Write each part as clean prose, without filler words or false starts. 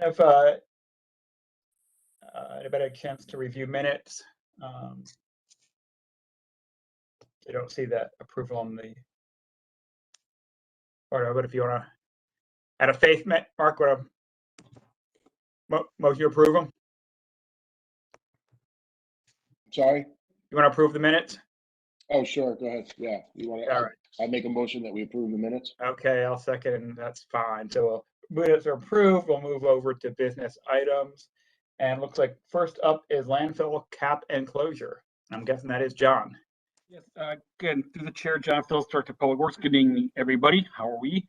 If anybody had a chance to review minutes, you don't see that approval on the order, but if you want to add a faith, Mark, would a motion to approve them? Sorry? You want to approve the minutes? Oh, sure. Go ahead. Yeah. You want to? All right. I make a motion that we approve the minutes. Okay, I'll second, and that's fine. So minutes are approved. We'll move over to business items. And looks like first up is landfill cap and closure. I'm guessing that is John. Yes, again, through the chair, John Phillips, Director of Public Works. Good evening, everybody. How are we?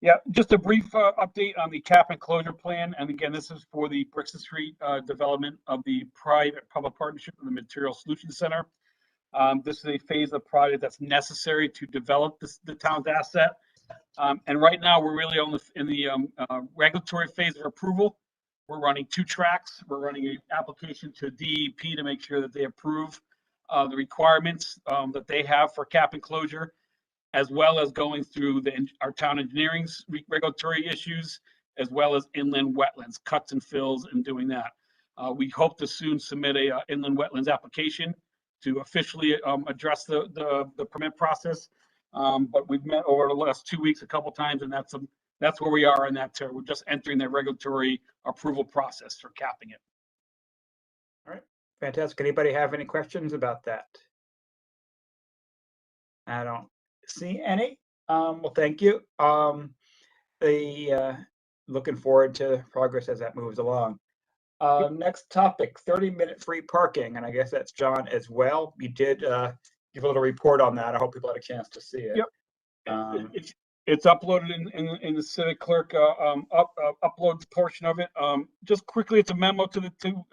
Yeah, just a brief update on the cap and closure plan. And again, this is for the Brixton Street development of the private-public partnership in the Material Solutions Center. This is a phase of project that's necessary to develop the town's asset. And right now, we're really in the regulatory phase of approval. We're running 2 tracks. We're running an application to DEP to make sure that they approve the requirements that they have for cap and closure, as well as going through our town engineering's regulatory issues, as well as inland wetlands, cuts and fills, and doing that. We hope to soon submit a inland wetlands application to officially address the permit process. But we've met over the last 2 weeks a couple times, and that's where we are in that. We're just entering the regulatory approval process for capping it. All right, fantastic. Anybody have any questions about that? I don't see any. Well, thank you. Looking forward to progress as that moves along. Next topic, 30-minute free parking, and I guess that's John as well. You did give a little report on that. I hope people had a chance to see it. Yep. It's uploaded in the civic clerk uploads portion of it. Just quickly, it's a memo to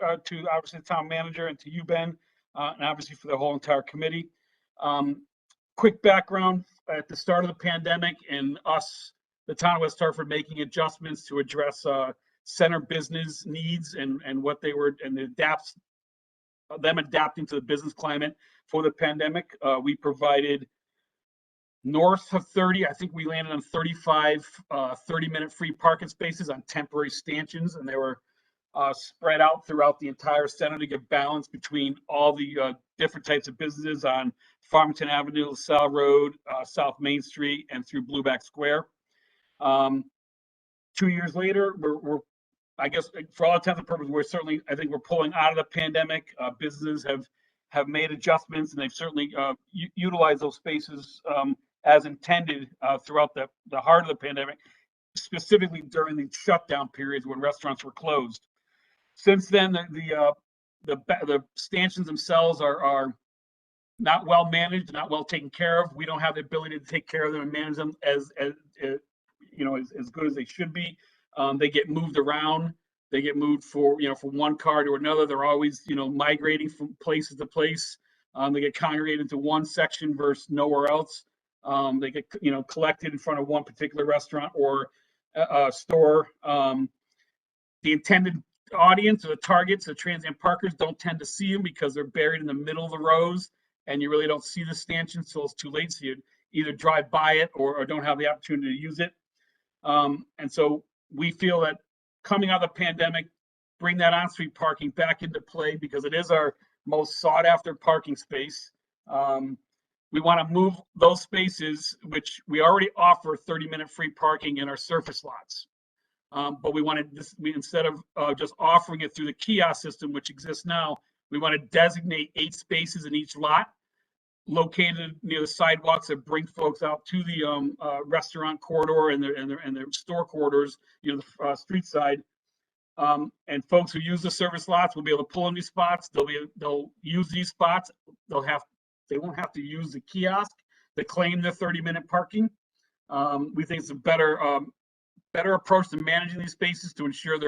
obviously the town manager and to you, Ben, and obviously for the whole entire committee. Quick background: at the start of the pandemic, and the town of West Hartford, making adjustments to address center business needs and what they were, and them adapting to the business climate for the pandemic. We provided north of 30, I think we landed on 35 30-minute free parking spaces on temporary stanchions, and they were spread out throughout the entire center to give balance between all the different types of businesses on Farmington Avenue, LaSalle Road, South Main Street, and through Blueback Square. 2 years later, we're I guess for all intents and purposes, I think we're pulling out of the pandemic. Businesses have made adjustments, and they've certainly utilized those spaces as intended throughout the heart of the pandemic, specifically during the shutdown periods when restaurants were closed. Since then, the stanchions themselves are not well managed, not well taken care of. We don't have the ability to take care of them and manage them as good as they should be. They get moved around. They get moved from one car to another. They're always, migrating from places to place. They get congregated into one section versus nowhere else. They get, collected in front of one particular restaurant or store. The intended audience or the targets, the transient parkers, don't tend to see them because they're buried in the middle of the rows, and you really don't see the stanchion until it's too late. So you either drive by it or don't have the opportunity to use it. And so we feel that coming out of the pandemic, bring that on-street parking back into play because it is our most sought-after parking space. We want to move those spaces, which we already offer 30-minute free parking in our surface lots. But we wanted this, instead of just offering it through the kiosk system, which exists now, we want to designate 8 spaces in each lot, located near the sidewalks that bring folks out to the restaurant corridor and their store corridors, the street side. And folks who use the service lots will be able to pull in these spots. They'll use these spots. They won't have to use the kiosk to claim their 30-minute parking. We think it's a better approach to managing these spaces to ensure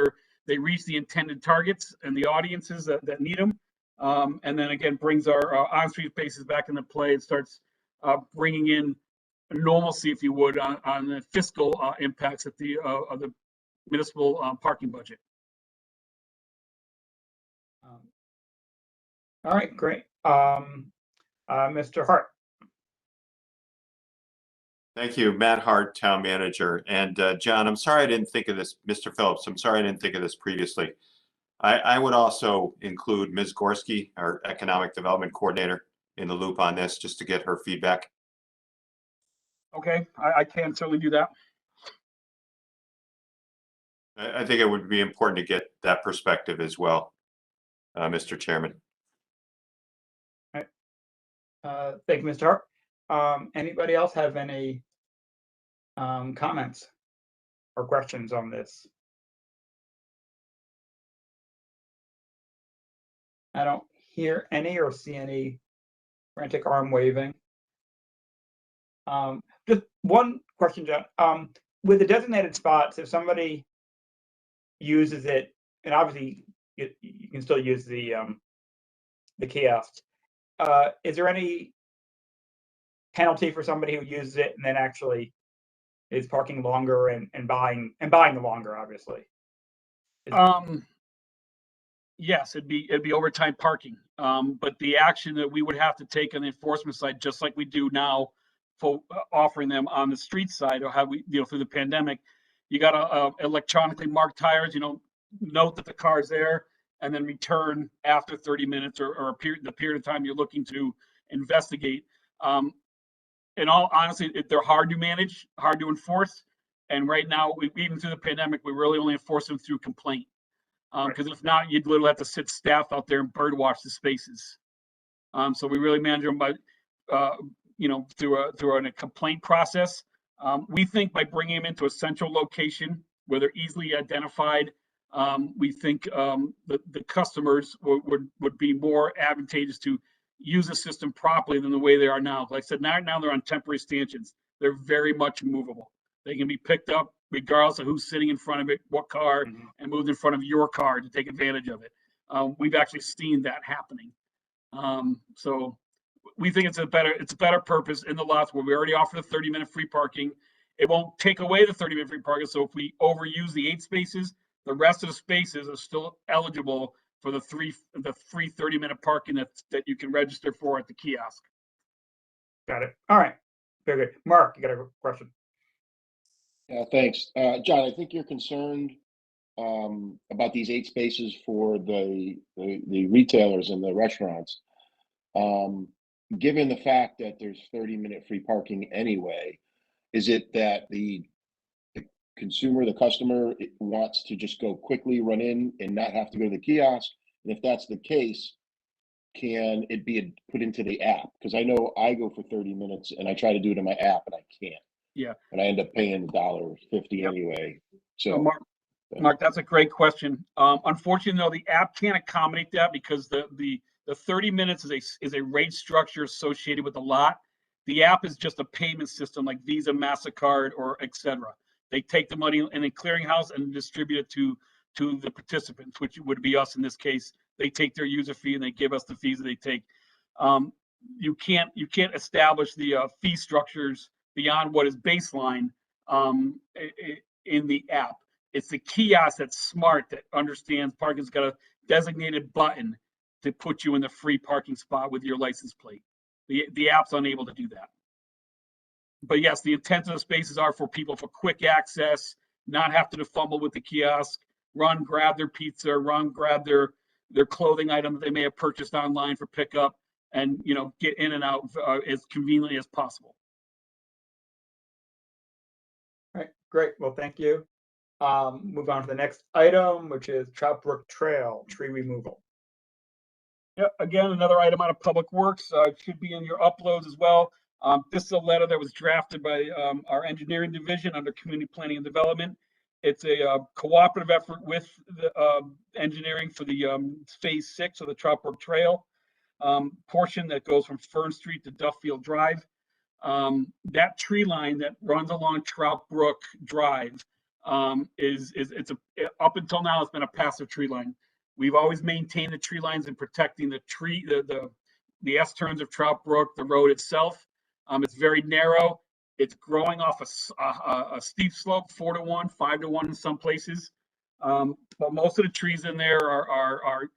they reach the intended targets and the audiences that need them. And then again, brings our on-street spaces back into play and starts bringing in normalcy, if you would, on the fiscal impacts of the municipal parking budget. All right, great. Mr. Hart. Thank you, Matt Hart, Town Manager. And John, I'm sorry I didn't think of this, Mr. Phillips, I'm sorry I didn't think of this previously. I would also include Ms. Gorski, our Economic Development Coordinator, in the loop on this, just to get her feedback. Okay, I can certainly do that. I think it would be important to get that perspective as well, Mr. Chairman. Thank you, Mr. Hart. Anybody else have any comments or questions on this? I don't hear any or see any frantic arm waving. Just one question, John. With the designated spots, if somebody uses it, and obviously you can still use the kiosks, is there any penalty for somebody who uses it and then actually is parking longer and buying the longer, obviously? Yes, it'd be overtime parking. But the action that we would have to take on the enforcement side, just like we do now for offering them on the street side, or how we, through the pandemic, you got to electronically mark tires, note that the car's there, and then return after 30 minutes or the period of time you're looking to investigate. In all honesty, they're hard to manage, hard to enforce. And right now, even through the pandemic, we really only enforce them through complaint. Because if not, you'd literally have to sit staff out there and bird watch the spaces. So we really manage them by, through a complaint process. We think by bringing them into a central location where they're easily identified, we think the customers would be more advantageous to use the system properly than the way they are now. Like I said, now they're on temporary stanchions. They're very much movable. They can be picked up regardless of who's sitting in front of it, what car, and moved in front of your car to take advantage of it. We've actually seen that happening. So we think it's a better purpose in the lots where we already offer the 30-minute free parking. It won't take away the 30-minute free parking. So if we overuse the 8 spaces, the rest of the spaces are still eligible for the free 30-minute parking that you can register for at the kiosk. Got it. All right. Very good. Mark, you got a question? Yeah, thanks. John, I think you're concerned about these 8 spaces for the retailers and the restaurants. Given the fact that there's 30-minute free parking anyway, is it that the consumer, the customer, wants to just go quickly, run in, and not have to go to the kiosk? And if that's the case, can it be put into the app? Because I know I go for 30 minutes and I try to do it in my app and I can't. Yeah. And I end up paying $1.50 anyway. So Mark, that's a great question. Unfortunately, though, the app can't accommodate that because the 30 minutes is a rate structure associated with the lot. The app is just a payment system like Visa, MasterCard, or etc. They take the money in a clearinghouse and distribute it to the participants, which would be us in this case. They take their user fee and they give us the fees that they take. You can't establish the fee structures beyond what is baseline in the app. It's the kiosk that's smart, that understands parking's got a designated button to put you in the free parking spot with your license plate. The app's unable to do that. But yes, the intent of the spaces are for people for quick access, not have to fumble with the kiosk, run, grab their pizza, run, grab their clothing item that they may have purchased online for pickup, and get in and out as conveniently as possible. All right, great. Well, thank you. Move on to the next item, which is Trout Brook Trail tree removal. Yeah, again, another item out of Public Works. It should be in your uploads as well. This is a letter that was drafted by our engineering division under Community Planning and Development. It's a cooperative effort with the engineering for the phase 6 of the Trout Brook Trail portion that goes from Fern Street to Duffield Drive. That tree line that runs along Trout Brook Drive it's up until now it's been a passive tree line. We've always maintained the tree lines and protecting the tree, the S turns of Trout Brook, the road itself. It's very narrow. It's growing off a steep slope, 4-to-1, 5-to-1 in some places. But most of the trees in there are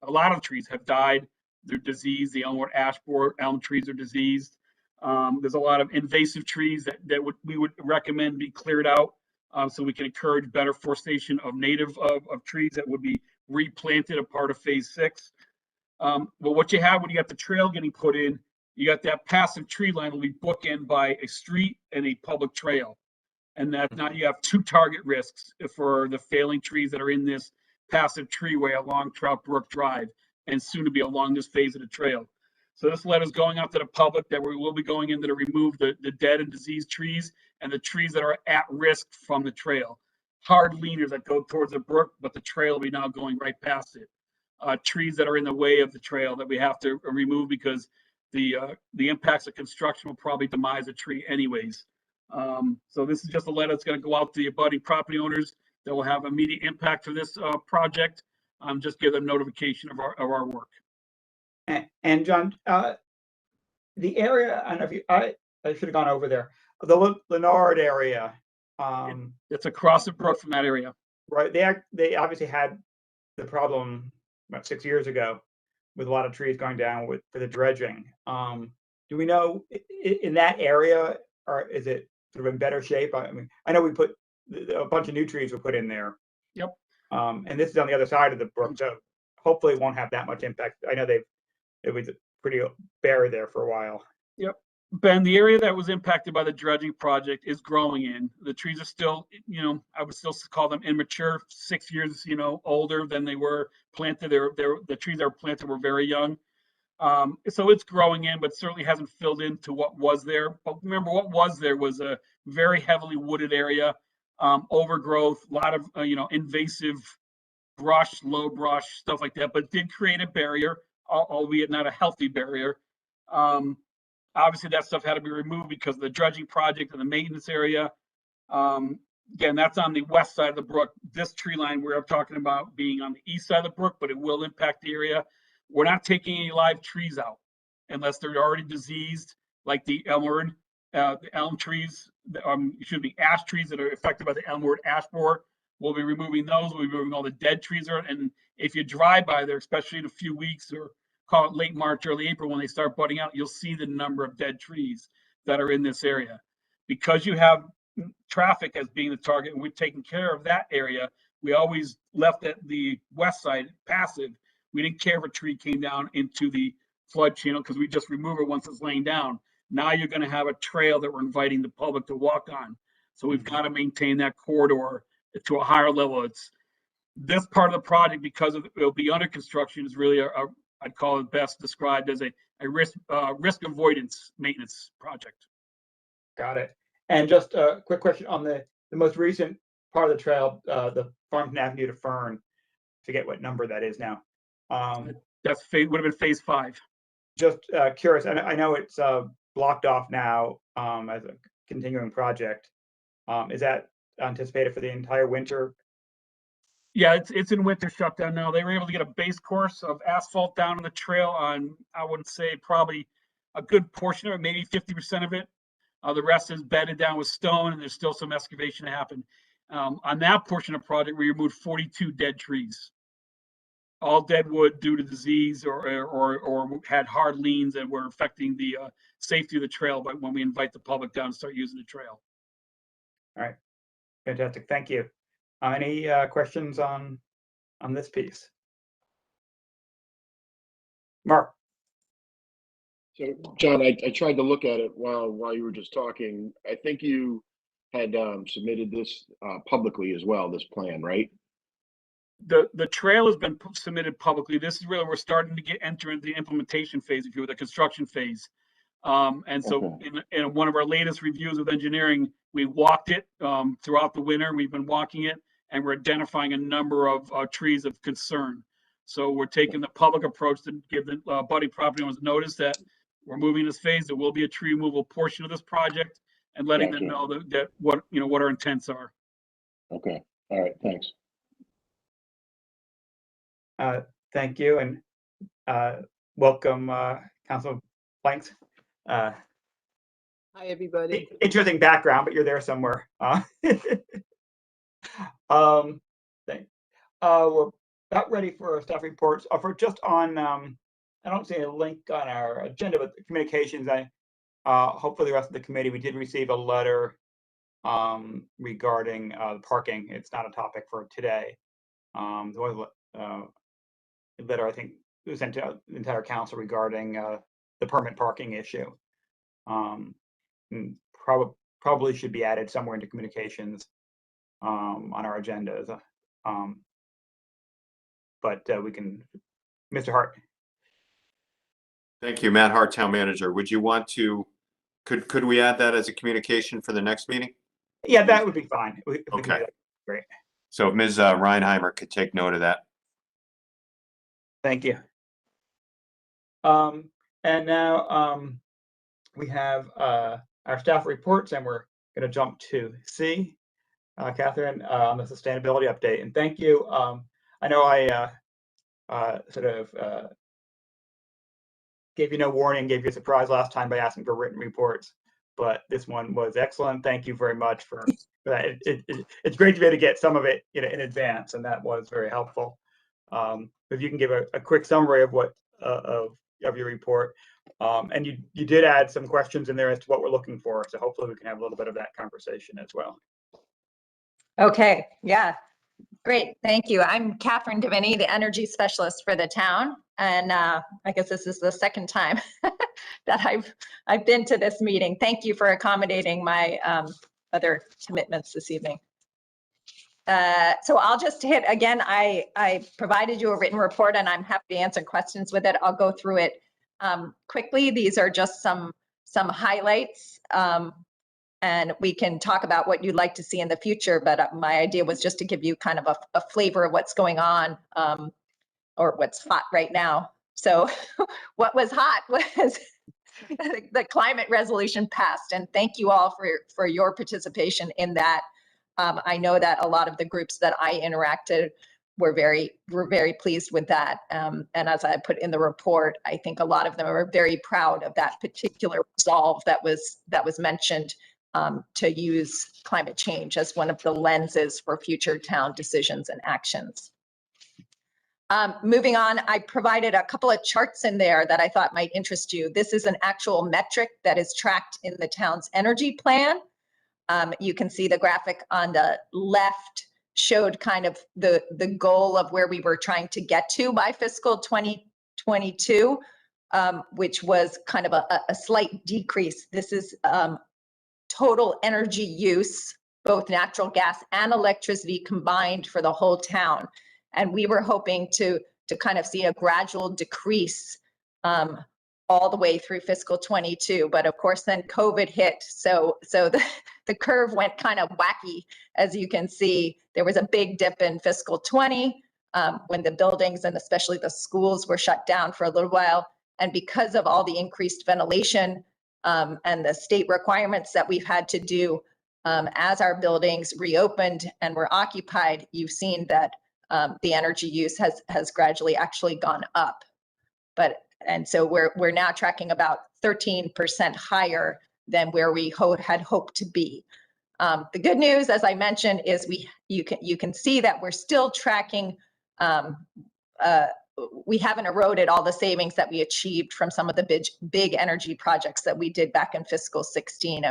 a lot of trees have died. They're diseased. The Elmwood ash borer elm trees are diseased. There's a lot of invasive trees that we would recommend be cleared out, so we can encourage better forestation of native of trees that would be replanted, a part of phase 6. But what you have when you got the trail getting put in, you got that passive tree line will be bookended by a street and a public trail. And that now you have 2 target risks for the failing trees that are in this passive treeway along Trout Brook Drive and soon to be along this phase of the trail. So this letter is going out to the public that we will be going in to remove the dead and diseased trees and the trees that are at risk from the trail. Hard leaners that go towards the brook, but the trail will be now going right past it. Trees that are in the way of the trail that we have to remove because the impacts of construction will probably demise a tree anyways. So this is just a letter that's going to go out to the abutting property owners that will have immediate impact for this project. Just give them notification of our work. And John, the area, I don't know if you, I should have gone over there. The Leonard area. It's across the brook from that area. Right. They obviously had the problem about 6 years ago with a lot of trees going down for the dredging. Do we know in that area, or is it sort of in better shape? I mean, I know we put a bunch of new trees were put in there. Yep. And this is on the other side of the brook, so hopefully it won't have that much impact. I know it was pretty bare there for a while. Yep. Ben, the area that was impacted by the dredging project is growing in. The trees are still, I would still call them immature, 6 years, older than they were planted. The trees that were planted were very young. So it's growing in, but certainly hasn't filled into what was there. But remember, what was there was a very heavily wooded area, overgrowth, a lot of, invasive brush, low brush, stuff like that, but it did create a barrier, albeit not a healthy barrier. Obviously, that stuff had to be removed because of the dredging project and the maintenance area. Again, that's on the west side of the brook. This tree line we're talking about being on the east side of the brook, but it will impact the area. We're not taking any live trees out unless they're already diseased, like the Elmwood, the elm trees, ash trees that are affected by the Elmwood ash borer. We'll be removing those. We'll be removing all the dead trees. And if you drive by there, especially in a few weeks or call it late March, early April, when they start budding out, you'll see the number of dead trees that are in this area. Because you have traffic as being the target and we're taking care of that area, we always left at the west side passive. We didn't care if a tree came down into the flood channel because we just remove it once it's laying down. Now you're going to have a trail that we're inviting the public to walk on. So we've got to maintain that corridor to a higher level. It's this part of the project, because it'll be under construction, is really I'd call it best described as a risk avoidance maintenance project. Got it. And just a quick question on the most recent part of the trail, the Farmington Avenue to Fern. Forget what number that is now. That's would have been phase 5. Just curious. I know it's blocked off now as a continuing project. Is that anticipated for the entire winter? Yeah, it's in winter shutdown now. They were able to get a base course of asphalt down on the trail on, I would say, probably a good portion of it, maybe 50% of it. The rest is bedded down with stone, and there's still some excavation to happen. On that portion of the project, we removed 42 dead trees, all dead wood due to disease or had hard leans that were affecting the safety of the trail. But when we invite the public down to start using the trail. All right, fantastic. Thank you. Any questions on this piece? Mark. So, John, I tried to look at it while you were just talking. I think you had submitted this publicly as well, this plan, right? The trail has been submitted publicly. This is really, we're starting to enter into the implementation phase, if you will, the construction phase. And so in one of our latest reviews of engineering, we walked it throughout the winter. We've been walking it, and we're identifying a number of trees of concern. So we're taking the public approach to give the abutting property owners notice that we're moving this phase. There will be a tree removal portion of this project, and letting them know that what our intents are. Okay. All right. Thanks. Thank you, and welcome, Councilman Blanks. Hi, everybody. Interesting background, but you're there somewhere. We're about ready for staff reports. For just on, I don't see a link on our agenda, but the communications. hopefully the rest of the committee, we did receive a letter regarding parking. It's not a topic for today. There was a letter, I think, it was sent to the entire council regarding the permit parking issue. Probably should be added somewhere into communications on our agendas. But we can, Mr. Hart. Thank you, Matt Hart, Town Manager. Would you want to, could we add that as a communication for the next meeting? Yeah, that would be fine. If we can do Okay. that, great. So Ms. Reinheimer could take note of that. Thank you. And now we have our staff reports, and we're going to jump to C. Catherine, on the sustainability update. And thank you. I know I sort of gave you no warning, gave you a surprise last time by asking for written reports, but this one was excellent. Thank you very much for that. It's great to be able to get some of it in advance, and that was very helpful. If you can give a quick summary of what of your report, and you did add some questions in there as to what we're looking for, so hopefully we can have a little bit of that conversation as well. Okay, yeah, great, thank you. I'm Catherine Devaney, the energy specialist for the town, and I guess this is the second time that I've been to this meeting. Thank you for accommodating my other commitments this evening. So I'll just hit again. I provided you a written report, and I'm happy to answer questions with it. I'll go through it quickly. These are just some highlights. And we can talk about what you'd like to see in the future, but my idea was just to give you kind of a flavor of what's going on, or what's hot right now. So what was hot was the climate resolution passed, and thank you all for your participation in that. I know that a lot of the groups that I interacted were very pleased with that. And as I put in the report, I think a lot of them are very proud of that particular resolve that was mentioned, to use climate change as one of the lenses for future town decisions and actions. Moving on, I provided a couple of charts in there that I thought might interest you. This is an actual metric that is tracked in the town's energy plan. You can see the graphic on the left showed kind of the goal of where we were trying to get to by fiscal 2022, which was kind of a slight decrease. This is total energy use, both natural gas and electricity combined for the whole town. And we were hoping to kind of see a gradual decrease all the way through fiscal 22. But of course, then COVID hit. So the curve went kind of wacky. As you can see, there was a big dip in fiscal 20 when the buildings and especially the schools were shut down for a little while. And because of all the increased ventilation and the state requirements that we've had to do as our buildings reopened and were occupied, you've seen that the energy use has gradually actually gone up. And so we're now tracking about 13% higher than where we had hoped to be. The good news, as I mentioned, is you can see that we're still tracking. We haven't eroded all the savings that we achieved from some of the big energy projects that we did back in fiscal 16,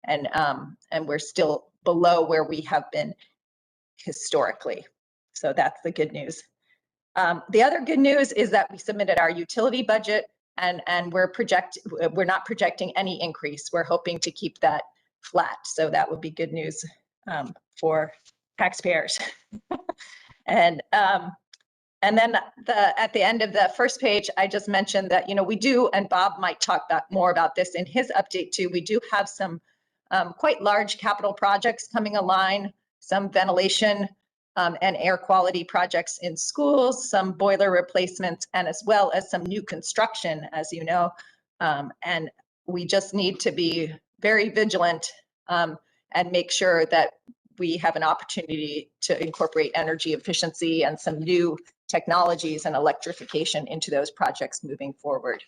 and we're still below where we have been historically. So that's the good news. The other good news is that we submitted our utility budget, and we're not projecting any increase. We're hoping to keep that flat. So that would be good news for taxpayers. And then at the end of the first page, I just mentioned that, we do, and Bob might talk more about this in his update too, we do have some quite large capital projects coming online, some ventilation and air quality projects in schools, some boiler replacements, and as well as some new construction, as you know. And we just need to be very vigilant and make sure that we have an opportunity to incorporate energy efficiency and some new technologies and electrification into those projects moving forward.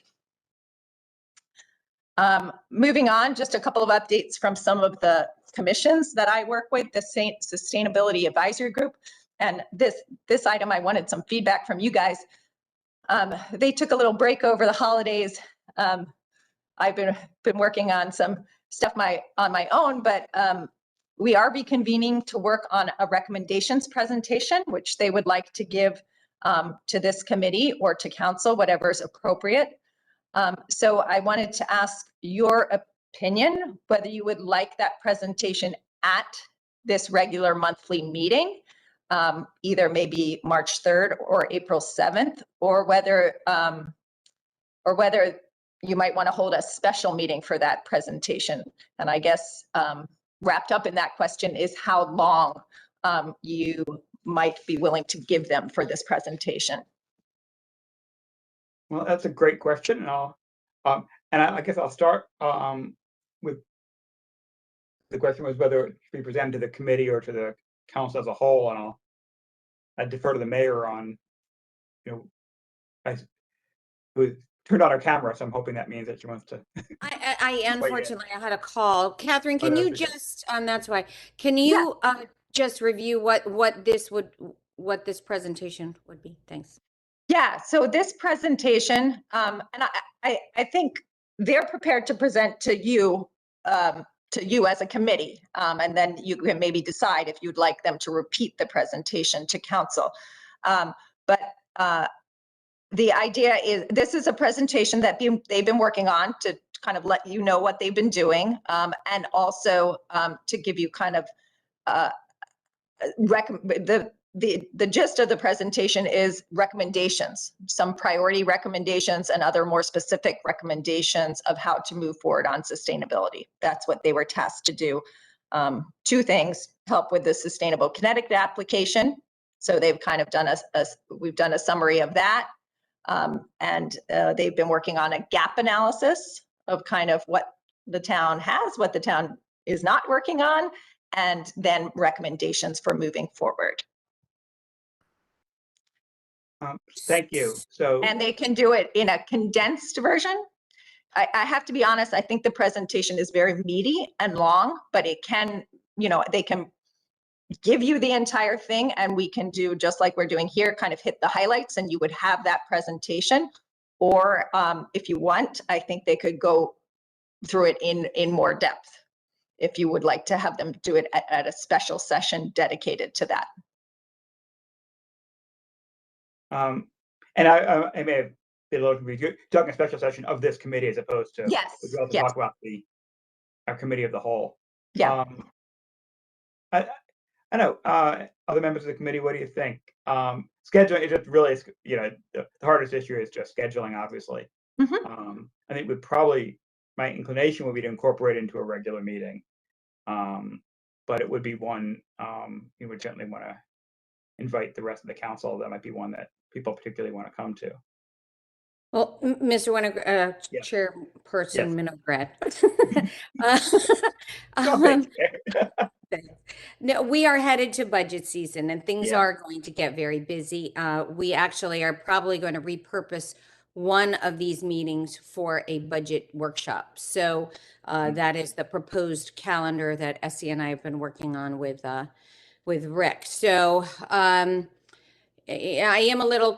Moving on, just a couple of updates from some of the commissions that I work with, the Sustainability Advisory Group. And this item, I wanted some feedback from you guys. They took a little break over the holidays. I've been working on some stuff on my own, but we are reconvening to work on a recommendations presentation, which they would like to give to this committee or to council, whatever is appropriate. So I wanted to ask your opinion, whether you would like that presentation at this regular monthly meeting, either maybe March 3rd or April 7th, or whether you might want to hold a special meeting for that presentation. And I guess wrapped up in that question is how long you might be willing to give them for this presentation. Well, that's a great question, and I guess I'll start with the question was whether it should be presented to the committee or to the council as a whole, and I defer to the mayor on, who turned on her camera, so I'm hoping that means that she wants to. I unfortunately I had a call. Catherine, can you just that's why. Can you just review what this presentation would be? Thanks. Yeah, so this presentation, and I think they're prepared to present to you as a committee, and then you can maybe decide if you'd like them to repeat the presentation to council. But the idea is this is a presentation that they've been working on to kind of let you know what they've been doing, and also to give you kind of the gist of the presentation is recommendations, some priority recommendations and other more specific recommendations of how to move forward on sustainability. That's what they were tasked to do. Two things: help with the sustainable kinetic application. So they've kind of done we've done a summary of that. And they've been working on a gap analysis of kind of what the town has, what the town is not working on, and then recommendations for moving forward. Thank you. So, and they can do it in a condensed version. I have to be honest, I think the presentation is very meaty and long, but it can, they can give you the entire thing, and we can do just like we're doing here, kind of hit the highlights, and you would have that presentation. Or if you want, I think they could go through it in more depth if you would like to have them do it at a special session dedicated to that. And I may have been a little confused. Talking a special session of this committee as opposed to we also talk about our committee of the whole. Yeah. I know other members of the committee. What do you think? Scheduling is just really, the hardest issue is just scheduling. Obviously, I think my inclination would be to incorporate into a regular meeting, but it would be one you would certainly want to invite the rest of the council. That might be one that people particularly want to come to. Well, Mr. Chairperson Minograd. No, we are headed to budget season, and things are going to get very busy. We actually are probably going to repurpose one of these meetings for a budget workshop. So that is the proposed calendar that Essie and I have been working on with Rick. So I am a little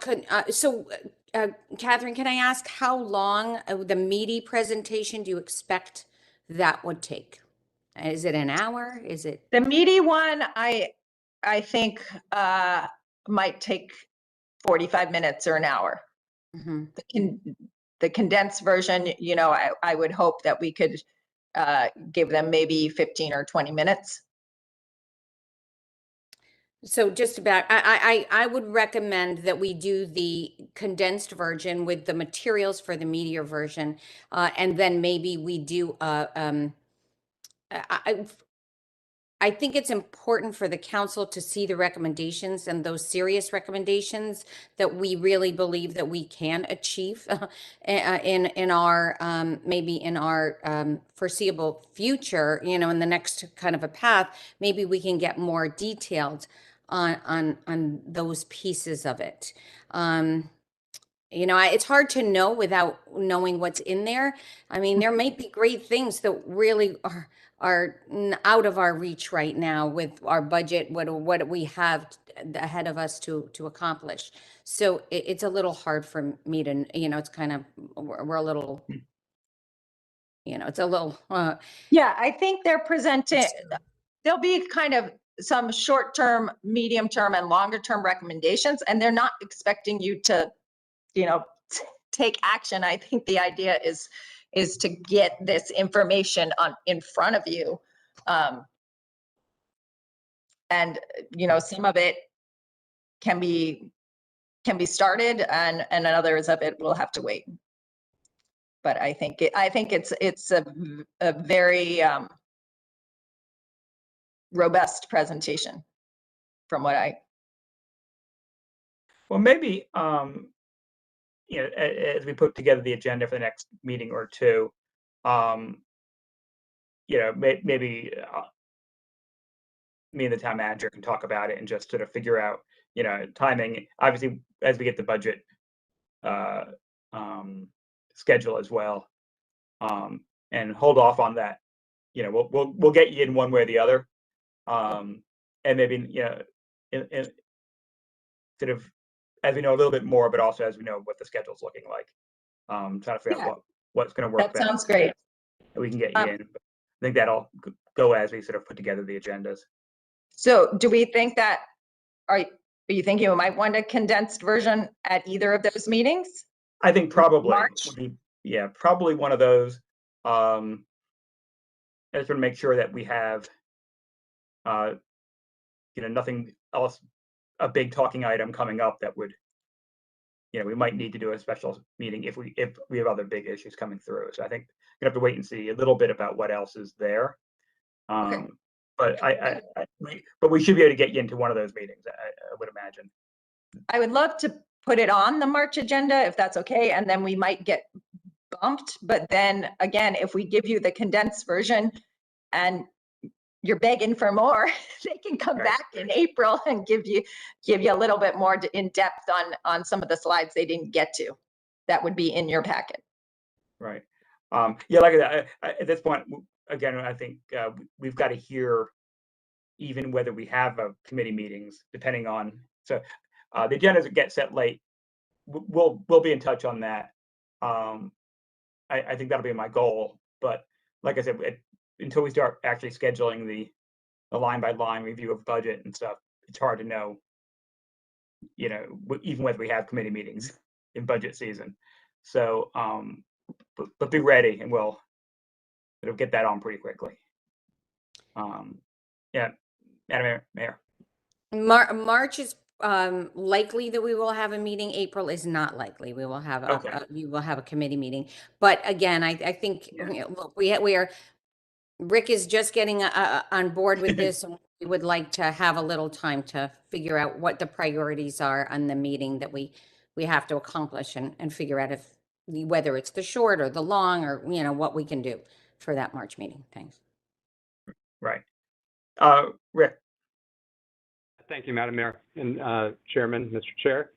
Catherine, can I ask how long the meaty presentation do you expect that would take? Is it an hour? Is it the meaty one? I think might take 45 minutes or an hour. The condensed version, I would hope that we could give them maybe 15 or 20 minutes. So just about, I would recommend that we do the condensed version with the materials for the meatier version, and then maybe we do. I think it's important for the council to see the recommendations and those serious recommendations that we really believe that we can achieve in our maybe in our foreseeable future. In the next kind of a path, maybe we can get more detailed on those pieces of it. It's hard to know without knowing what's in there. I mean, there might be great things that really are out of our reach right now with our budget, what we have ahead of us to accomplish. So it's a little hard for me to, it's kind of, we're a little you know, it's a little, Yeah, I think they're presenting, there'll be kind of some short-term, medium-term, and longer-term recommendations, and they're not expecting you to, you know, take action. I think the idea is to get this information in front of you. And, you know, some of it can be started, and others of it will have to wait. But I think it's a very robust presentation from what I. Well, maybe, you know, as we put together the agenda for the next meeting or two, you know, maybe me and the town manager can talk about it and just sort of figure out, you know, timing. Obviously, as we get the budget schedule as well, and hold off on that. You know, we'll get you in one way or the other, and maybe, you know, in sort of as we know a little bit more, but also as we know what the schedule's looking like, trying to figure out what's going to work. That sounds great. We can get you in. I think that'll go as we sort of put together the agendas. So do we think that, are you thinking we might want a condensed version at either of those meetings? I think probably March? would be, yeah, probably one of those. I just want to make sure that we have, you know, nothing else, a big talking item coming up that would, you know, we might need to do a special meeting if we have other big issues coming through. So I think we have to wait and see a little bit about what else is there. Okay. But but we should be able to get you into one of those meetings, I would imagine. I would love to put it on the March agenda if that's okay, and then we might get bumped. But then again, if we give you the condensed version and you're begging for more, they can come back in April and give you a little bit more in depth on some of the slides they didn't get to. That would be in your packet. Right. Yeah, like at this point, again, I think we've got to hear even whether we have committee meetings, depending on, so the agendas get set late. We'll be in touch on that. I think that'll be my goal. But like I said, until we start actually scheduling the line by line review of budget and stuff, it's hard to know, you know, even whether we have committee meetings in budget season. So, but be ready, and we'll get that on pretty quickly. Yeah, Madam Mayor. March is likely that we will have a meeting. April is not likely. We will have we will have a committee meeting. But again, I think you know, look, we are, Rick is just getting on board with this, and we would like to have a little time to figure out what the priorities are on the meeting that we have to accomplish, and figure out if whether it's the short or the long, or you know what we can do for that March meeting. Thanks. Right. Rick. Thank you, Madam Mayor and Chairman, Mr. Chair.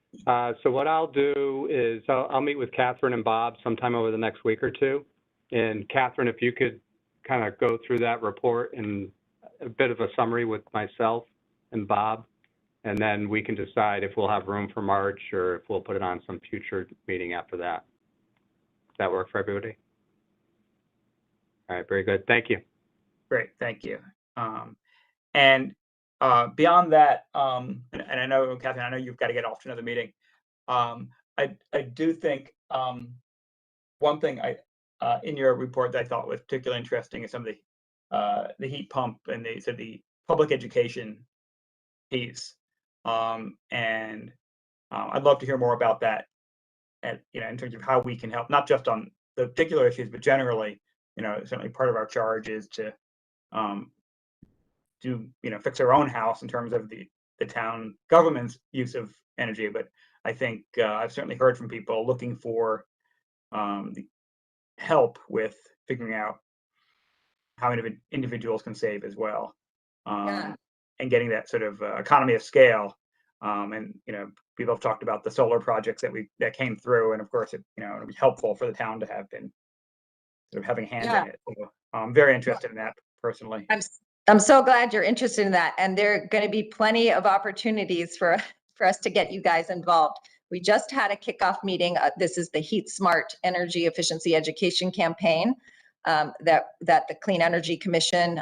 So what I'll do is I'll meet with Catherine and Bob sometime over the next week or two. And Catherine, if you could kind of go through that report in a bit of a summary with myself and Bob, and then we can decide if we'll have room for March or if we'll put it on some future meeting after that. Does that work for everybody? All right, very good. Thank you. Great, thank you. And beyond that, and I know, Catherine, I know you've got to get off to another meeting. I do think one thing in your report that I thought was particularly interesting is some of the heat pump and the public education piece. And I'd love to hear more about that, and you know, in terms of how we can help, not just on the particular issues, but generally. You know, certainly part of our charge is to fix our own house in terms of the town government's use of energy. But I think I've certainly heard from people looking for the help with figuring out how individuals can save as well, and getting that sort of economy of scale. And you know, people have talked about the solar projects that came through, and of course, it would be helpful for the town to have been sort of having hands in it. So I'm very interested in that personally. I'm so glad you're interested in that, and there are going to be plenty of opportunities for us to get you guys involved. We just had a kickoff meeting. This is the Heat Smart Energy Efficiency Education Campaign. that the Clean Energy Commission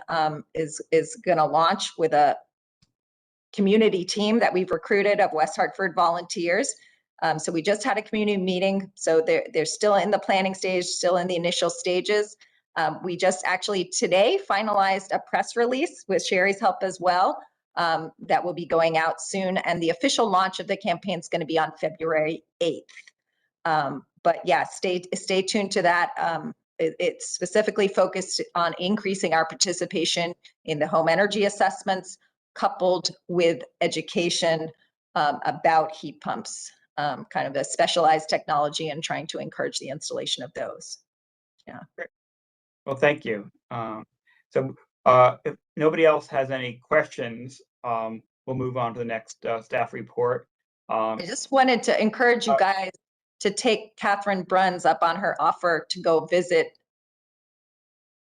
is going to launch with a community team that we've recruited of West Hartford volunteers. So we just had a community meeting. So they're still in the planning stage, still in the initial stages. We just actually today finalized a press release with Sherry's help as well, that will be going out soon. And the official launch of the campaign is going to be on February 8th. But yeah, stay tuned to that. It's specifically focused on increasing our participation in the home energy assessments, coupled with education about heat pumps, kind of a specialized technology, and trying to encourage the installation of those. Yeah. Great. Well, thank you. So if nobody else has any questions, we'll move on to the next staff report. I just wanted to encourage you guys to take Catherine Bruns up on her offer to go visit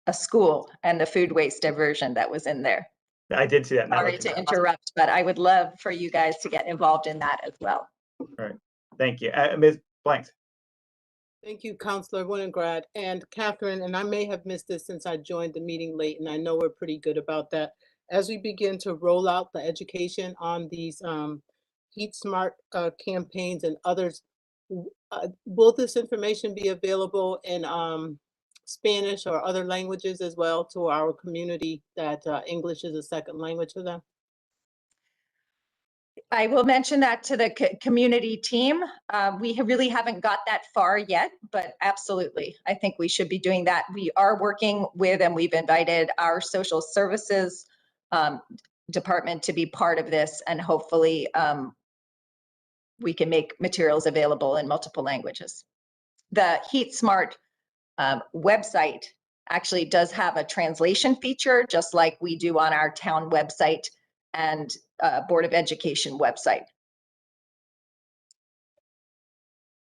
a school and the food waste diversion that was in there. I did see that. Sorry to interrupt, but I would love for you guys to get involved in that as well. All right. Thank you. Ms. Blanks. Thank you, Councilor Winograd and Catherine. And I may have missed this since I joined the meeting late, and I know we're pretty good about that. As we begin to roll out the education on these Heat Smart campaigns and others, will this information be available in Spanish or other languages as well to our community that English is a second language for them? I will mention that to the community team. We really haven't got that far yet, but absolutely. I think we should be doing that. We are working with, and we've invited our social services department to be part of this, and hopefully we can make materials available in multiple languages. The Heat Smart website actually does have a translation feature, just like we do on our town website and Board of Education website.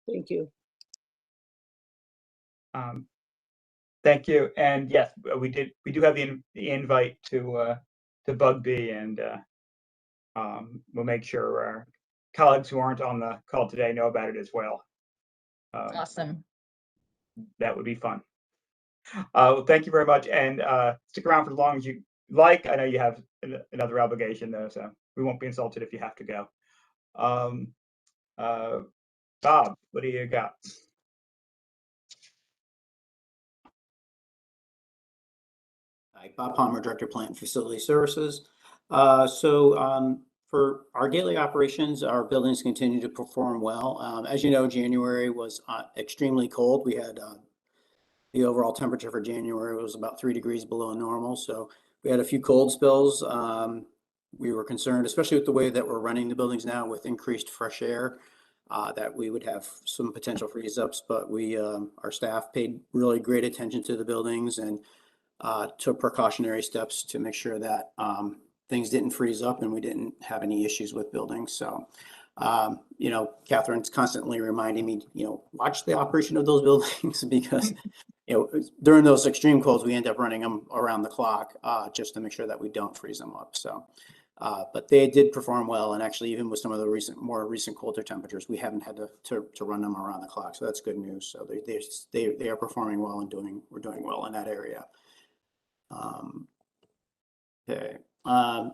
Thank you. Thank you. And yes, we do have the invite to Bugby, and we'll make sure our colleagues who aren't on the call today know about it as well. Awesome. That would be fun. Well, thank you very much, and stick around for as long as you like. I know you have another obligation though, so we won't be insulted if you have to go. Bob, what do you got? Hi, Bob Palmer, Director of Plant and Facility Services. For our daily operations, our buildings continue to perform well. As you know, January was extremely cold. We had the overall temperature for January was about 3 degrees below normal. So we had a few cold spills. We were concerned, especially with the way that we're running the buildings now with increased fresh air, that we would have some potential freeze ups, but our staff paid really great attention to the buildings and took precautionary steps to make sure that things didn't freeze up and we didn't have any issues with buildings. So, Catherine's constantly reminding me, watch the operation of those buildings because, during those extreme colds, we end up running them around the clock just to make sure that we don't freeze them up. So, but they did perform well. And actually, even with some of the more recent colder temperatures, we haven't had to run them around the clock. So that's good news. So they are performing well and we're doing well in that area. Okay.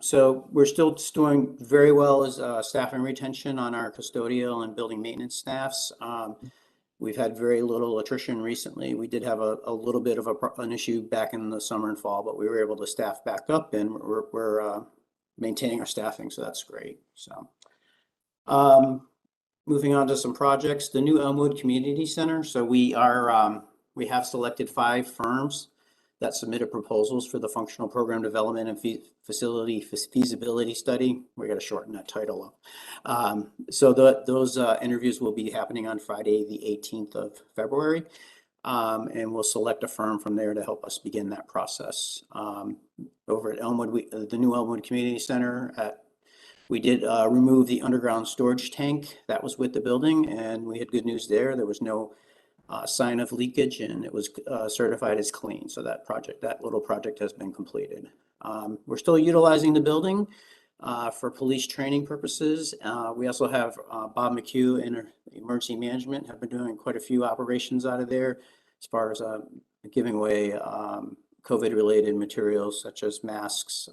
So we're still doing very well as staffing retention on our custodial and building maintenance staffs. We've had very little attrition recently. We did have a little bit of an issue back in the summer and fall, but we were able to staff back up, and we're maintaining our staffing, so that's great. So moving on to some projects, the new Elmwood Community Center. So we have selected 5 firms that submitted proposals for the functional program development and facility feasibility study. We got to shorten that title up. So those interviews will be happening on Friday, the 18th of February. And we'll select a firm from there to help us begin that process. Over at Elmwood, the new Elmwood Community Center, we did remove the underground storage tank that was with the building, and we had good news there. There was no sign of leakage, and it was certified as clean. So that little project has been completed. We're still utilizing the building for police training purposes. We also have Bob McHugh in emergency management have been doing quite a few operations out of there as far as giving away COVID-related materials such as masks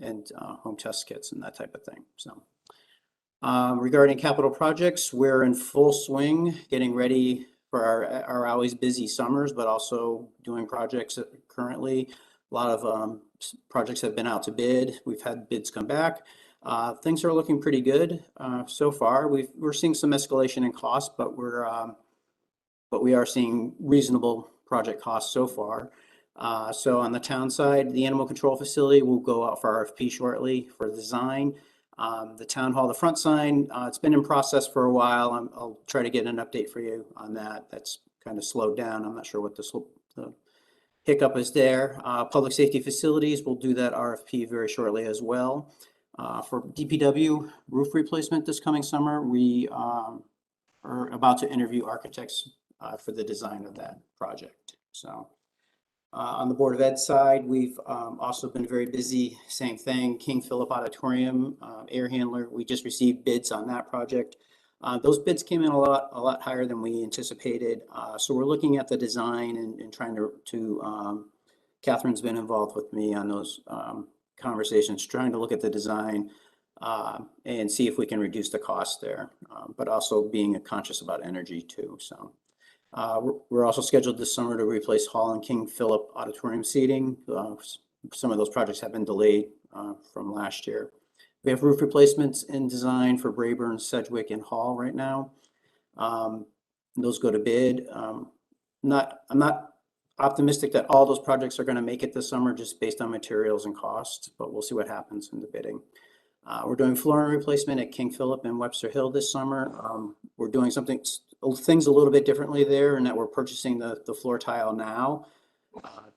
and home test kits and that type of thing. So regarding capital projects, we're in full swing getting ready for our always busy summers, but also doing projects currently. A lot of projects have been out to bid. We've had bids come back. Things are looking pretty good so far. We're seeing some escalation in cost, but we are seeing reasonable project costs so far. So on the town side, the animal control facility will go out for RFP shortly for design. The town hall, the front sign, it's been in process for a while. I'll try to get an update for you on that. That's kind of slowed down. I'm not sure what the hiccup is there. Public safety facilities will do that RFP very shortly as well. For DPW roof replacement this coming summer, we are about to interview architects for the design of that project. So on the Board of Ed side, we've also been very busy. Same thing, Phillip Auditorium, air handler. We just received bids on that project. Those bids came in a lot higher than we anticipated. So we're looking at the design and trying to Catherine's been involved with me on those conversations, trying to look at the design and see if we can reduce the cost there, but also being conscious about energy too. So we're also scheduled this summer to replace Hall and King Phillip Auditorium seating. Some of those projects have been delayed from last year. We have roof replacements in design for Brayburn, Sedgwick, and Hall right now. Those go to bid. I'm not optimistic that all those projects are going to make it this summer just based on materials and costs, but we'll see what happens in the bidding. We're doing flooring replacement at King Phillip and Webster Hill this summer. We're doing things a little bit differently there in that we're purchasing the floor tile now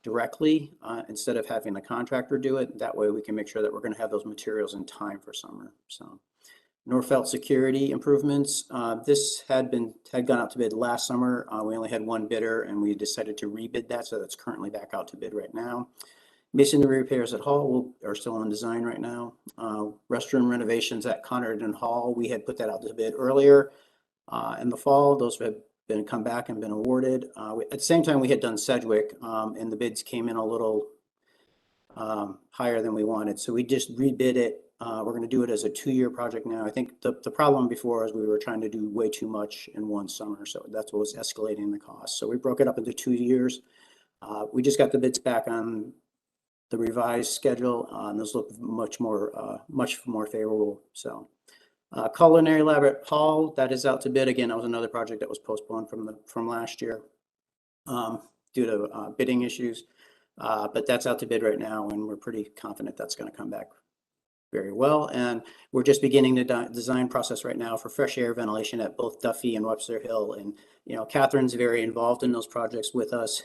directly instead of having the contractor do it. That way we can make sure that we're going to have those materials in time for summer. So Norfelt security improvements. This had gone out to bid last summer. We only had one bidder and we decided to rebid that. So that's currently back out to bid right now. Masonry repairs at Hall are still on design right now. Restroom renovations at Connerton Hall. We had put that out to bid earlier in the fall. Those have come back and been awarded. At the same time, we had done Sedgwick and the bids came in a little higher than we wanted. So we just rebid it. We're going to do it as a 2-year project now. I think the problem before is we were trying to do way too much in one summer. So that's what was escalating the cost. So we broke it up into 2 years. We just got the bids back on the revised schedule. Those look much more favorable. So culinary lab at Hall, that is out to bid again. That was another project that was postponed from last year due to bidding issues. But that's out to bid right now, and we're pretty confident that's going to come back very well. And we're just beginning the design process right now for fresh air ventilation at both Duffy and Webster Hill. And Catherine's very involved in those projects with us,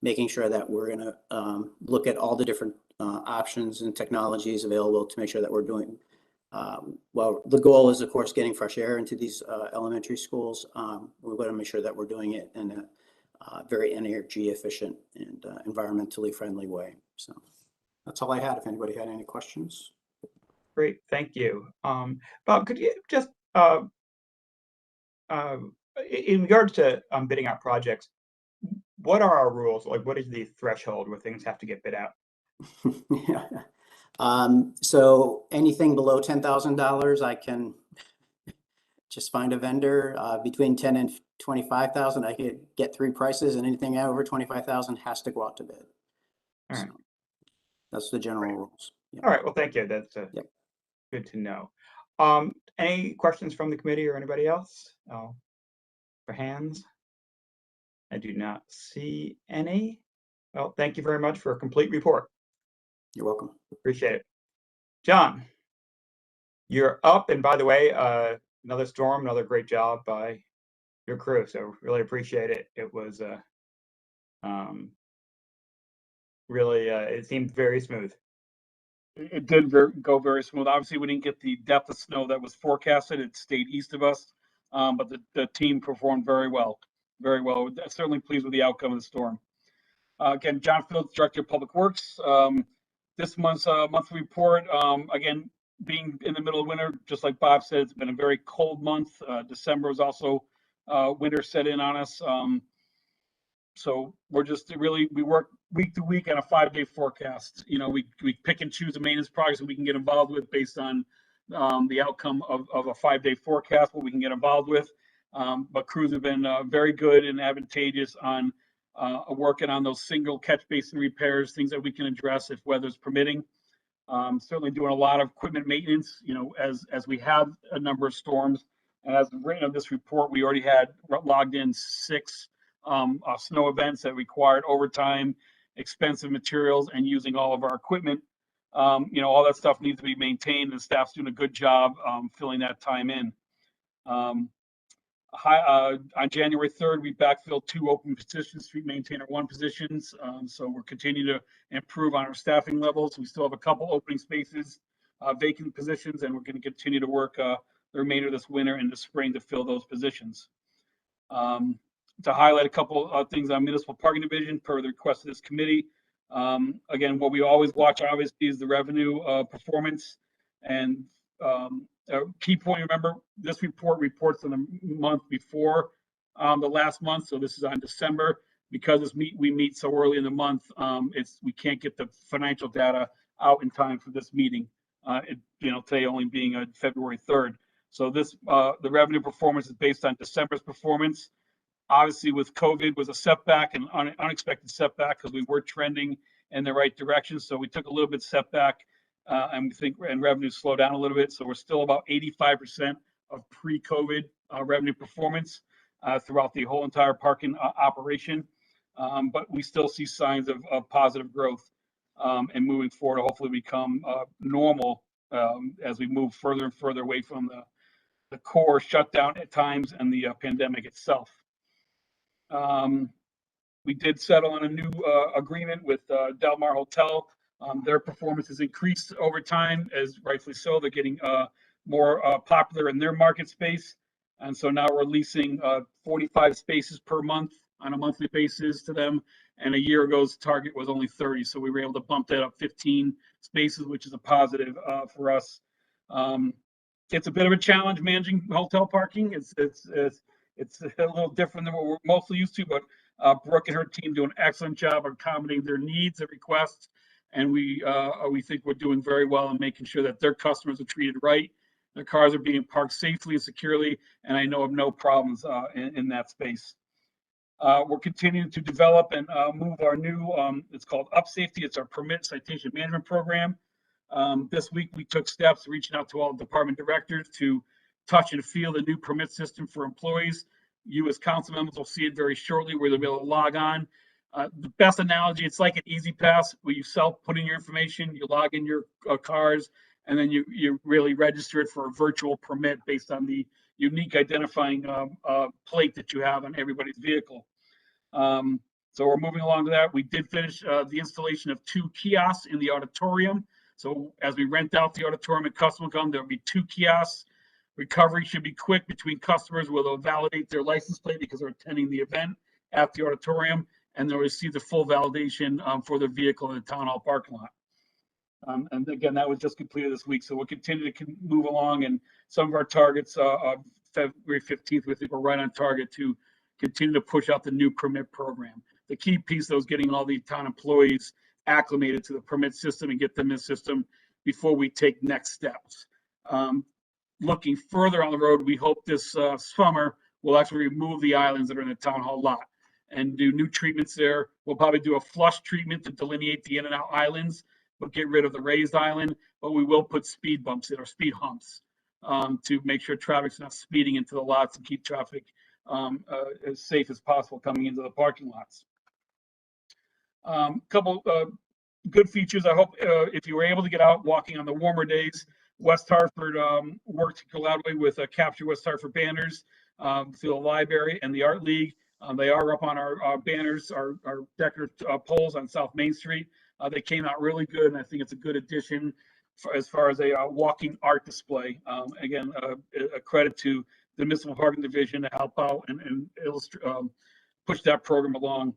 making sure that we're going to look at all the different options and technologies available to make sure that we're doing well. The goal is, of course, getting fresh air into these elementary schools. We're going to make sure that we're doing it in a very energy efficient and environmentally friendly way. So that's all I had. If anybody had any questions. Great, thank you. Bob, could you just, in regards to bidding out projects, what are our rules? Like, what is the threshold where things have to get bid out? Yeah. So anything below $10,000, I can just find a vendor. Between 10 and 25,000, I could get 3 prices, and anything over 25,000 has to go out to bid. All right. So that's the general rules. Yep. All right. Well, thank you. That's Yep. Good to know. Any questions from the committee or anybody else? For hands? I do not see any. Well, thank you very much for a complete report. You're welcome. Appreciate it. John, you're up. And by the way, another storm, another great job by your crew. So really appreciate it. It was really, it seemed very smooth. It did go very smooth. Obviously, we didn't get the depth of snow that was forecasted. It stayed east of us, but the team performed very well. Very well. Certainly pleased with the outcome of the storm. Again, John Phillips, Director of Public Works. This month's monthly report, again, being in the middle of winter, just like Bob said, it's been a very cold month. December was also winter set in on us. So we're just really, we work week to week on a 5-day forecast. You know, we pick and choose the maintenance projects that we can get involved with based on the outcome of a 5-day forecast, what we can get involved with. But crews have been very good and advantageous on working on those single catch basin repairs, things that we can address if weather's permitting. Certainly doing a lot of equipment maintenance, you know, as we have a number of storms. And as written of this report, we already had logged in 6 snow events that required overtime, expensive materials, and using all of our equipment. You know, all that stuff needs to be maintained, and staff's doing a good job filling that time in. On January 3rd, we backfilled 2 open positions, street maintainer 1 positions. So we're continuing to improve on our staffing levels. We still have a couple opening spaces, vacant positions, and we're going to continue to work the remainder of this winter and the spring to fill those positions. To highlight a couple of things on municipal parking division per the request of this committee. Again, what we always watch obviously is the revenue performance. And a key point, remember, this report reports on the month before the last month. So this is on December. Because we meet so early in the month, we can't get the financial data out in time for this meeting. You know, today only being February 3rd. So this the revenue performance is based on December's performance. Obviously, with COVID was a setback, and unexpected setback, because we were trending in the right direction. So we took a little bit setback, and we think revenue slowed down a little bit. So we're still about 85% of pre-COVID revenue performance throughout the whole entire parking operation. But we still see signs of positive growth and moving forward, hopefully become normal as we move further and further away from the core shutdown at times and the pandemic itself. We did settle on a new agreement with Del Mar Hotel. Their performance has increased over time, as rightfully so. They're getting more popular in their market space. And so now we're leasing 45 spaces per month on a monthly basis to them. And a year ago's target was only 30. So we were able to bump that up 15 spaces, which is a positive for us. It's a bit of a challenge managing hotel parking. It's a little different than what we're mostly used to, but Brook and her team do an excellent job of accommodating their needs and requests. And we think we're doing very well in making sure that their customers are treated right. Their cars are being parked safely and securely. And I know of no problems in that space. We're continuing to develop and move our new, it's called Up Safety. It's our permit citation management program. This week, we took steps reaching out to all department directors to touch and feel the new permit system for employees. You as council members will see it very shortly where they'll be able to log on. The best analogy, it's like an Easy Pass where you put in your information, you log in your cars, and then you really register it for a virtual permit based on the unique identifying plate that you have on everybody's vehicle. So we're moving along to that. We did finish the installation of 2 kiosks in the auditorium. So as we rent out the auditorium and customers come, there'll be 2 kiosks. Recovery should be quick between customers where they'll validate their license plate because they're attending the event at the auditorium, and they'll receive the full validation for their vehicle in the town hall parking lot. And again, that was just completed this week. So we'll continue to move along, and some of our targets of February 15th, we think we're right on target to continue to push out the new permit program. The key piece, though, is getting all the town employees acclimated to the permit system and get them in the system before we take next steps. Looking further on the road, we hope this summer we'll actually remove the islands that are in the town hall lot and do new treatments there. We'll probably do a flush treatment to delineate the in and out islands, but get rid of the raised island. But we will put speed bumps in, or speed humps, to make sure traffic's not speeding into the lots and keep traffic as safe as possible coming into the parking lots. Couple good features. I hope if you were able to get out walking on the warmer days, West Hartford worked collaboratively with Capture West Hartford banners through the library and the Art League. They are up on our banners, our decorative poles on South Main Street. They came out really good, and I think it's a good addition as far as a walking art display. Again, a credit to the Municipal Parking Division to help out and illustrate, push that program along.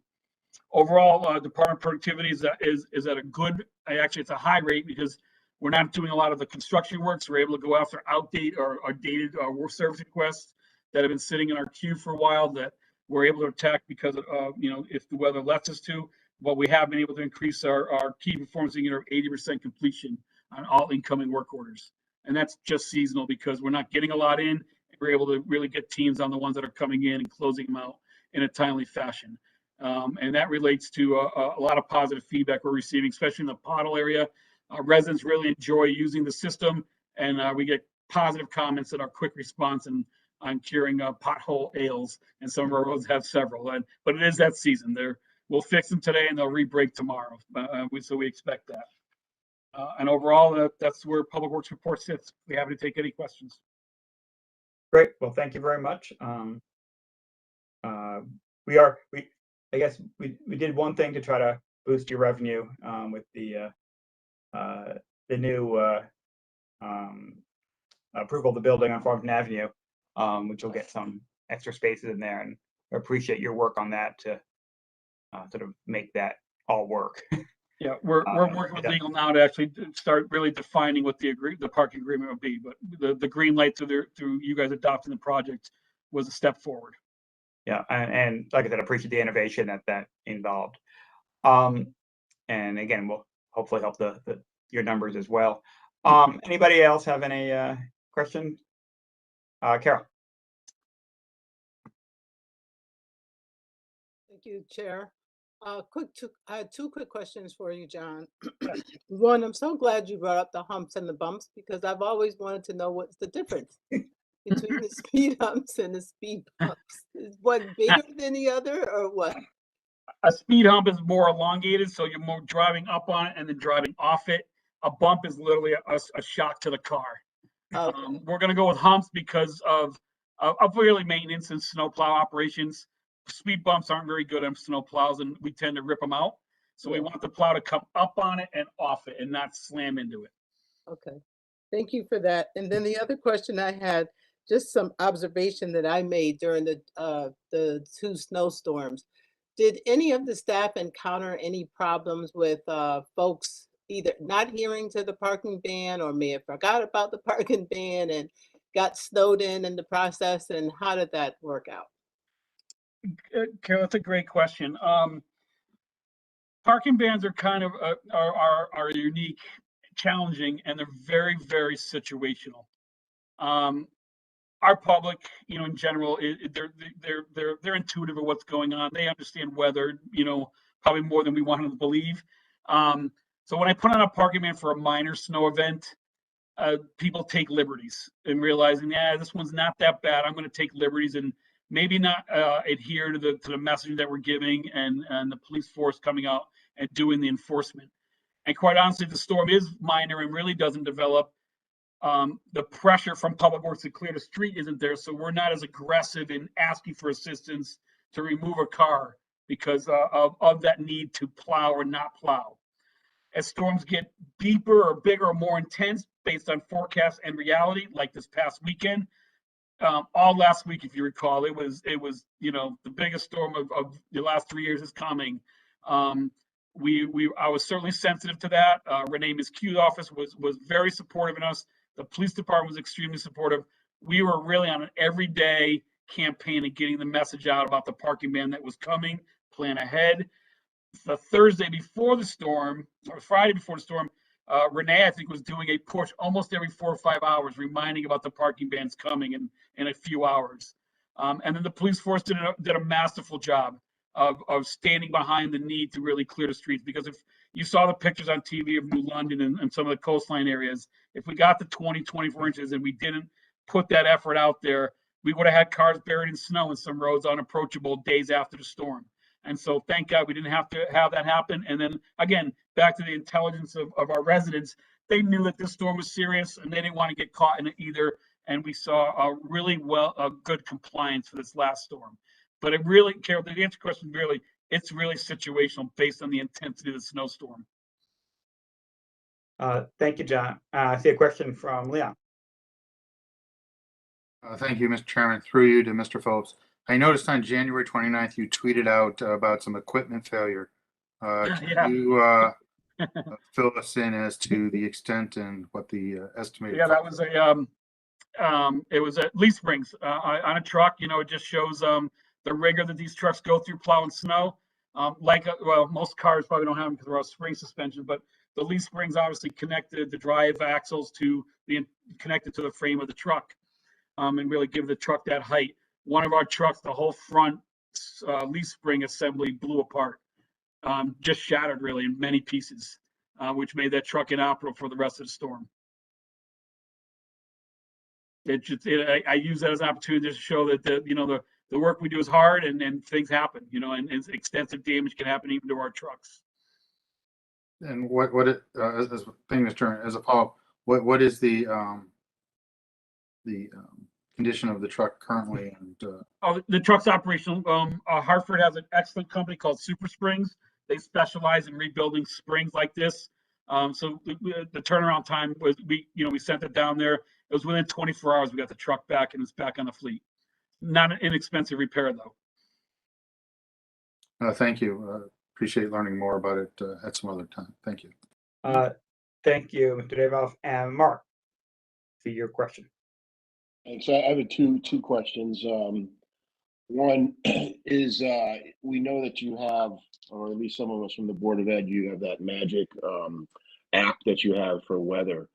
Overall, department productivity is at a good, actually it's a high rate because we're not doing a lot of the construction work, so we're able to go after outdated or dated work service requests that have been sitting in our queue for a while that we're able to attack because of, if the weather lets us to. But we have been able to increase our key performance indicator of 80% completion on all incoming work orders. And that's just seasonal because we're not getting a lot in. We're able to really get teams on the ones that are coming in and closing them out in a timely fashion. And that relates to a lot of positive feedback we're receiving, especially in the pothole area. Residents really enjoy using the system, and we get positive comments in our quick response and on curing pothole ails. And some of our roads have several. But it is that season. We'll fix them today and they'll re-break tomorrow. So we expect that. And overall, that's where Public Works report sits. We happy to take any questions. Great. Well, thank you very much. I guess we did one thing to try to boost your revenue with the new approval of the building on Farmington Avenue, which will get some extra spaces in there, and I appreciate your work on that to sort of make that all work. Yeah, we're working with legal now to actually start really defining what the parking agreement will be. But the green light through you guys adopting the project was a step forward. Yeah, and like I said, I appreciate the innovation that involved. And again, we'll hopefully help your numbers as well. Anybody else have any questions? Carol. Thank you, Chair. I had two quick questions for you, John. One, I'm so glad you brought up the humps and the bumps because I've always wanted to know what's the difference between the speed humps and the speed bumps. Is one bigger than the other or what? A speed hump is more elongated, so you're more driving up on it and then driving off it. A bump is literally a shock to the car. Okay. We're going to go with humps because of really maintenance and snowplow operations. Speed bumps aren't very good on snow plows, and we tend to rip them out. So we want the plow to come up on it and off it and not slam into it. Okay, thank you for that. And then the other question I had, just some observation that I made during the two snowstorms. Did any of the staff encounter any problems with folks either not adhering to the parking ban or may have forgot about the parking ban and got snowed in the process? And how did that work out? Carol, that's a great question. Parking bans are kind of are unique, challenging, and they're very, very situational. Our public, in general, they're intuitive of what's going on. They understand weather, probably more than we want them to believe. So when I put on a parking ban for a minor snow event, people take liberties and realizing, this one's not that bad. I'm going to take liberties and maybe not adhere to the messaging that we're giving and the police force coming out and doing the enforcement. And quite honestly, the storm is minor and really doesn't develop. The pressure from Public Works to clear the street isn't there, so we're not as aggressive in asking for assistance to remove a car because of that need to plow or not plow. As storms get deeper or bigger or more intense based on forecast and reality, like this past weekend, all last week, if you recall, it was the biggest storm of the last 3 years is coming. I was certainly sensitive to that. Renee Miscue's office was very supportive in us. The police department was extremely supportive. We were really on an everyday campaign of getting the message out about the parking ban that was coming, plan ahead. The Thursday before the storm, or Friday before the storm, Renee, I think, was doing a push almost every 4 or 5 hours, reminding about the parking bans coming in a few hours. And then the police force did a masterful job of standing behind the need to really clear the streets. Because if you saw the pictures on TV of New London and some of the coastline areas, if we got the 24 inches and we didn't put that effort out there, we would have had cars buried in snow and some roads unapproachable days after the storm. And so thank God we didn't have to have that happen. And then again, back to the intelligence of our residents, they knew that this storm was serious and they didn't want to get caught in it either. And we saw a really good compliance for this last storm. But it really, Carol, to answer your question, it's really situational based on the intensity of the snowstorm. Thank you, John. I see a question from Leon. Thank you, Mr. Chairman. Through you to Mr. Phillips. I noticed on January 29th, you tweeted out about some equipment failure. Can you fill us in as to the extent and what the estimated? Yeah, that was it was at leaf springs on a truck. It just shows the rigor that these trucks go through plowing snow. Well, most cars probably don't have them because they're all spring suspension, but the leaf springs obviously connected the drive axles connected to the frame of the truck, and really give the truck that height. One of our trucks, the whole front leaf spring assembly blew apart, just shattered really in many pieces, which made that truck inoperable for the rest of the storm. I use that as an opportunity to show that the work we do is hard, and things happen, and extensive damage can happen even to our trucks. And as a follow-up, what is the condition of the truck currently? And the truck's operational. Hartford has an excellent company called Super Springs. They specialize in rebuilding springs like this. So the turnaround time was we sent it down there. It was within 24 hours we got the truck back, and it's back on the fleet. Not an inexpensive repair though. Thank you. Appreciate learning more about it at some other time. Thank you. Thank you, Mr. Davidoff. And Mark, see your question. Thanks. I have two questions. One is we know that you have, or at least some of us from the Board of Ed, you have that magic app that you have for weather,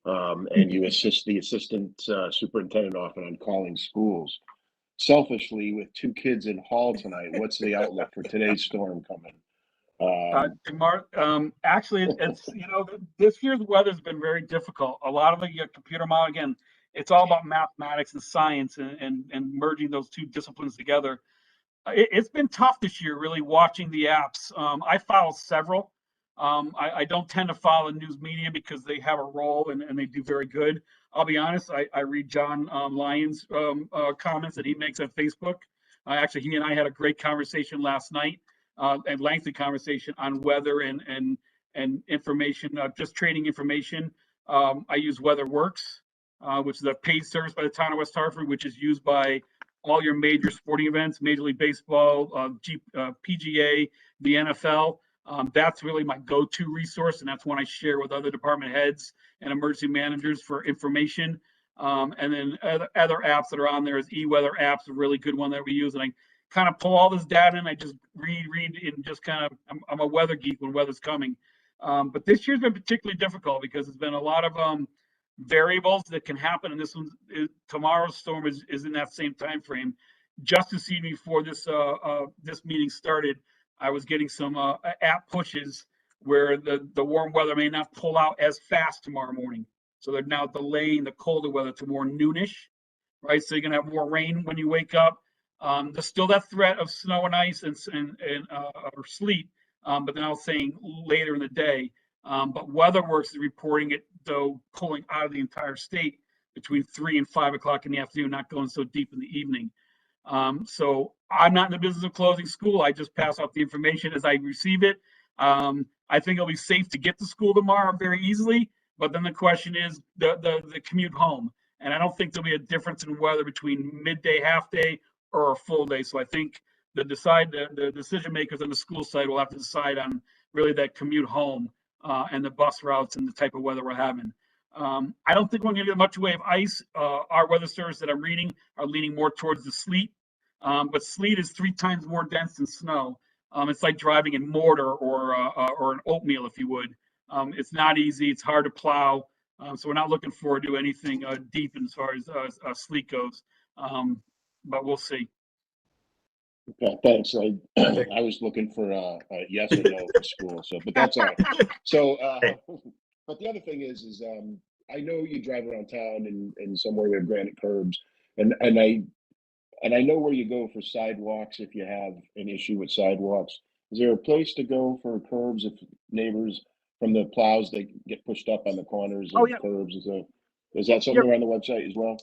and you assist the assistant superintendent often on calling schools. Selfishly, with two kids in hall tonight, what's the outlook for today's storm coming? Mark, actually, it's this year's weather's been very difficult. A lot of the computer model, again, it's all about mathematics and science and merging those two disciplines together. It's been tough this year, really watching the apps. I follow several. I don't tend to follow news media because they have a role and they do very good. I'll be honest, I read John Lyons' comments that he makes on Facebook. Actually, he and I had a great conversation last night, a lengthy conversation on weather and information, just trading information. I use WeatherWorks, which is a paid service by the town of West Hartford, which is used by all your major sporting events, Major League Baseball, PGA, the NFL. That's really my go-to resource, and that's one I share with other department heads and emergency managers for information. And then other apps that are on there is eWeather apps, a really good one that we use. And I kind of pull all this data and I just read and just kind of, I'm a weather geek when weather's coming. But this year's been particularly difficult because there's been a lot of variables that can happen. And tomorrow's storm is in that same time frame. Just this evening before this meeting started, I was getting some app pushes where the warm weather may not pull out as fast tomorrow morning. So they're now delaying the colder weather to more noonish, right? So you're gonna have more rain when you wake up. There's still that threat of snow and ice or sleet, but they're now saying later in the day. But WeatherWorks is reporting it though pulling out of the entire state between 3 and 5 o'clock in the afternoon, not going so deep in the evening. So I'm not in the business of closing school. I just pass out the information as I receive it. I think it'll be safe to get to school tomorrow very easily, but then the question is the commute home. And I don't think there'll be a difference in weather between midday, half day, or a full day. So I think the decision makers on the school side will have to decide on really that commute home and the bus routes and the type of weather we're having. I don't think we're going to get much way of ice. Our weather service that I'm reading are leaning more towards the sleet, but sleet is 3 times more dense than snow. It's like driving in mortar or an oatmeal, if you would. It's not easy. It's hard to plow. So we're not looking forward to anything deep as far as sleet goes. But we'll see. Okay, thanks. I was looking for a yes or no for school. So, but that's all right. So, but the other thing is I know you drive around town and somewhere there are granite curbs, and I know where you go for sidewalks if you have an issue with sidewalks. Is there a place to go for curbs if neighbors from the plows they get pushed up on the corners of curbs? Is that something on the website as well?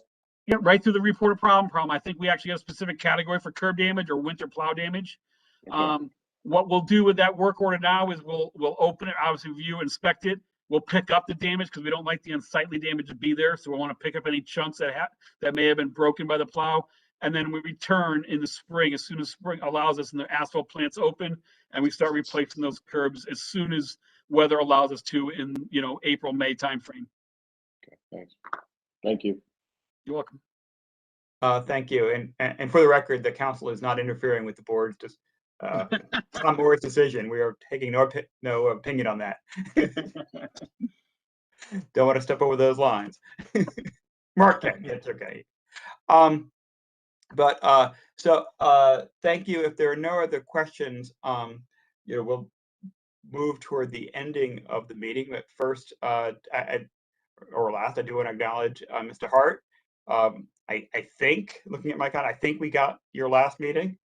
Yeah, right through the reported problem. I think we actually have a specific category for curb damage or winter plow damage. Okay. What we'll do with that work order now is we'll open it, obviously review, inspect it. We'll pick up the damage because we don't like the unsightly damage to be there. So we want to pick up any chunks that may have been broken by the plow. And then we return in the spring, as soon as spring allows us and the asphalt plants open, and we start replacing those curbs as soon as weather allows us to in April, May timeframe. Okay, thanks. Thank you. You're welcome. Thank you. And for the record, the council is not interfering with the board's just on board's decision. We are taking no opinion on that. Don't want to step over those lines. Mark can, it's okay. Thank you. If there are no other questions, we'll move toward the ending of the meeting. But first, or last, I do want to acknowledge Mr. Hart. I think, looking at my count, I think we got your last meeting.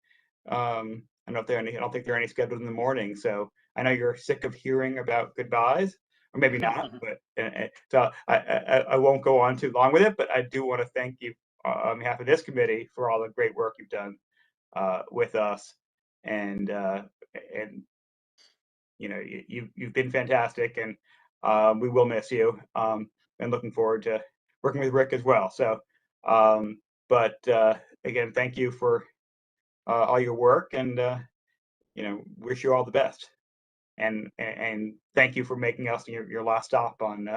I don't think there are any scheduled in the morning. So I know you're sick of hearing about goodbyes, or maybe not. But so I won't go on too long with it. But I do want to thank you on behalf of this committee for all the great work you've done with us, and you've been fantastic, and we will miss you. And looking forward to working with Rick as well. So, again, thank you for all your work, and wish you all the best. And thank you for making us your last stop on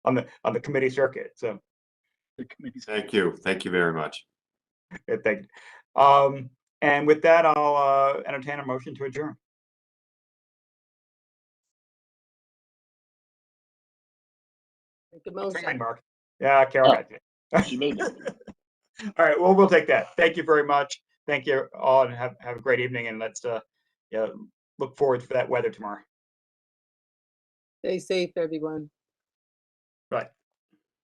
on the committee circuit. So, Thank you. Thank you very much. thank you. And with that, I'll entertain a motion to adjourn. Make the motion. Mark. Yeah, Carol got you. She made it. All right, well, we'll take that. Thank you very much. Thank you all, and have a great evening, and let's look forward for that weather tomorrow. Stay safe, everyone.